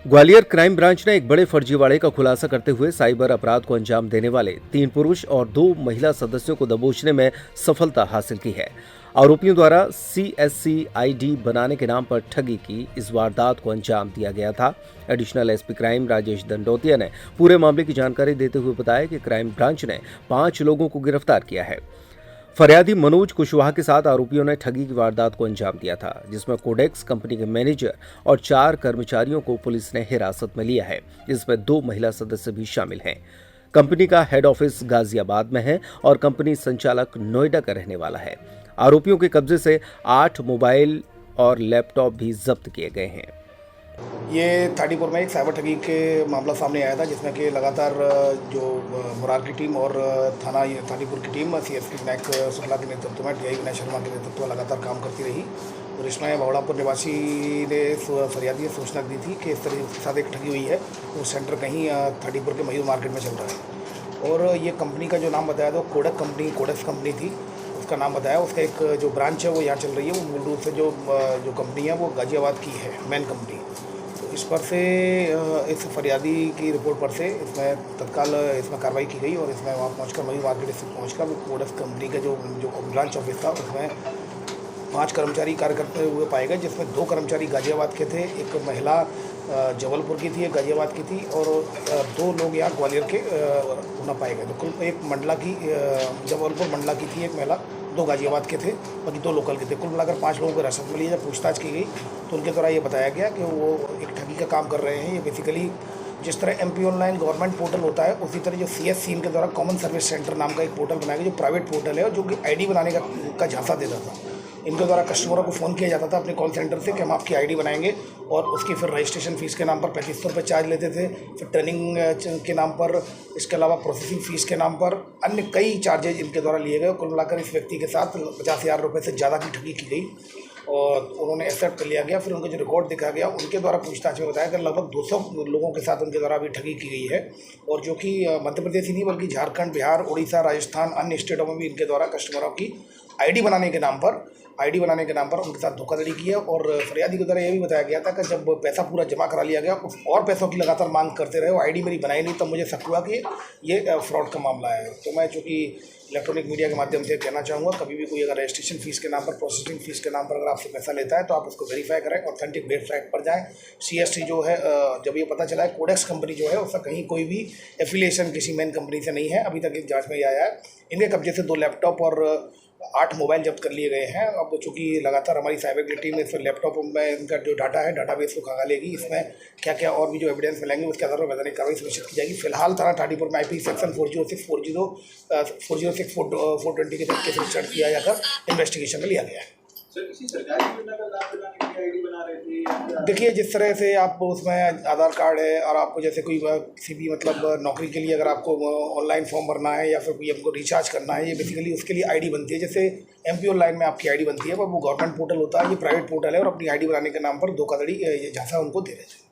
Gwalior crime branch ने एक बड़े फर्जीवाड़े का खुलासा करते हुए साइबर अपराध को अंजाम देने वाले 3 पुरुष और 2 महिला सदस्यों को दबोचने में सफलता हासिल की है। आरोपियों द्वारा सीएससी आईडी बनाने के नाम पर ठगी की इस वारदात को अंजाम दिया गया था। Additional SP crime Rajesh Dandotiya ने पूरे मामले की जानकारी देते हुए बताया कि क्राइम ब्रांच ने 5 लोगों को गिरफ्तार किया है। फरियादी मनोज कुशवाहा के साथ आरोपियों ने ठगी की वारदात को अंजाम दिया था, जिसमें कोडेक्स कंपनी के मैनेजर और 4 कर्मचारियों को पुलिस ने हिरासत में लिया है, जिसमें 2 महिला सदस्य भी शामिल हैं। कंपनी का हेड ऑफिस गाजियाबाद में है और कंपनी संचालक नोएडा का रहने वाला है। आरोपियों के कब्जे से 8 मोबाइल और लैपटॉप भी जब्त किए गए हैं। ये थाटीपुर में एक साइबर ठगी के मामला सामने आया था, जिसमें कि लगातार जो मुरार की टीम और थाना थाटीपुर की टीम सीएसपी विनायक शुक्ला के नेतृत्व में डीआई विनय शर्मा के नेतृत्व में लगातार काम करती रही। और इसमें बवड़ापुर निवासी ने फरियादी ने सूचना दी थी कि इस तरह उसके साथ एक ठगी हुई है। वो सेंटर कहीं थाटीपुर के मयूर मार्केट में चल रहा है। और ये कंपनी का जो नाम बताया था कोडेक्स कंपनी थी, उसका नाम बताया। उसका एक जो ब्रांच है वो यहाँ चल रही है। वो मूल रूप से जो कंपनी है वो गाजियाबाद की है, मेन कंपनी। इस पर से इस फरियादी की रिपोर्ट पर से इसमें तत्काल इसमें कार्रवाई की गई और इसमें वहाँ पहुँचकर मयूर मार्केट स्थित पहुँचकर कोडेक्स कंपनी का जो ब्रांच ऑफिस था उसमें 5 कर्मचारी कार्य करते हुए पाए गए, जिसमें 2 कर्मचारी गाजियाबाद के थे, एक महिला जबलपुर की थी, एक गाजियाबाद की थी और 2 लोग यहाँ ग्वालियर के होना पाए गए। तो कुल एक मंडला की जबलपुर मंडला की थी एक महिला, 2 गाजियाबाद के थे, बाकी 2 लोकल के थे। कुल मिलाकर 5 लोगों को हिरासत में लिया। जब पूछताछ की गई तो उनके द्वारा ये बताया गया कि वो एक ठगी का काम कर रहे हैं। ये बेसिकली जिस तरह MP ऑनलाइन गवर्नमेंट पोर्टल होता है, उसी तरह जो CSC इनके द्वारा कॉमन सर्विस सेंटर नाम का एक पोर्टल बनाया गया, जो प्राइवेट पोर्टल है और जो कि ID बनाने का झांसा देता था। इनके द्वारा कस्टमरों को फ़ोन किया जाता था अपने कॉल सेंटर से कि हम आपकी ID बनाएंगे और उसकी फिर रजिस्ट्रेशन फ़ीस के नाम पर 3500 रुपये चार्ज लेते थे। फिर ट्रेनिंग के नाम पर, इसके अलावा प्रोसेसिंग फ़ीस के नाम पर अन्य कई चार्जेज इनके द्वारा लिए गए। कुल मिलाकर इस व्यक्ति के साथ 50,000 रुपये से ज़्यादा की ठगी की गई और उन्होंने एक्सेप्ट कर लिया गया। फिर उनका जो रिकॉर्ड दिखा गया, उनके द्वारा पूछताछ में बताया कि लगभग 200 लोगों के साथ उनके द्वारा अभी ठगी की गई है और जो कि मध्य प्रदेश ही नहीं बल्कि झारखंड, बिहार, उड़ीसा, राजस्थान, अन्य स्टेटों में भी इनके द्वारा कस्टमरों की ID बनाने के नाम पर उनके साथ धोखाधड़ी की है। और फरियादी के द्वारा ये भी बताया गया था कि जब पैसा पूरा जमा करा लिया गया और पैसों की लगातार मांग करते रहे, वो ID मेरी बनाई नहीं, तब मुझे शक हुआ कि ये फ्रॉड का मामला है। तो मैं चूँकि इलेक्ट्रॉनिक मीडिया के माध्यम से कहना चाहूँगा, कभी भी कोई अगर रजिस्ट्रेशन फ़ीस के नाम पर, प्रोसेसिंग फ़ीस के नाम पर अगर आपसे पैसा लेता है तो आप उसको वेरीफाई करें, ऑथेंटिक वेबसाइट पर जाएँ। CSC जो है, जब ये पता चला है कोडेक्स कंपनी जो है उसका कहीं कोई भी एफिलिएशन किसी मेन कंपनी से नहीं है, अभी तक इस जाँच में ये आया है। इनके कब्जे से 2 लैपटॉप और 8 मोबाइल जब्त कर लिए गए हैं। अब चूँकि लगातार हमारी साइबर की टीम इस लैपटॉप में इनका जो डाटा है, डाटाबेस को खंगा लेगी। इसमें क्या क्या और भी जो एविडेंस मिलेंगे उसके आधार पर वैधानिक कार्रवाई सुनिश्चित की जाएगी। फिलहाल थाना थाटीपुर में IP सेक्शन 406 420 420 के तहत केस रजिस्टर्ड किया जाकर इन्वेस्टिगेशन में लिया गया है। किसी सरकारी योजना का लाभ दिलाने के लिए ID बना रहे थे? देखिए, जिस तरह से आप उसमें आधार कार्ड है और आपको जैसे कोई किसी भी मतलब नौकरी के लिए अगर आपको ऑनलाइन फॉर्म भरना है या फिर कोई हमको रिचार्ज करना है, ये बेसिकली उसके लिए ID बनती है। जैसे MP ऑनलाइन में आपकी ID बनती है, पर वो गवर्नमेंट पोर्टल होता है, ये प्राइवेट पोर्टल है और अपनी ID बनाने के नाम पर धोखाधड़ी ये झांसा उनको दे रहे थे।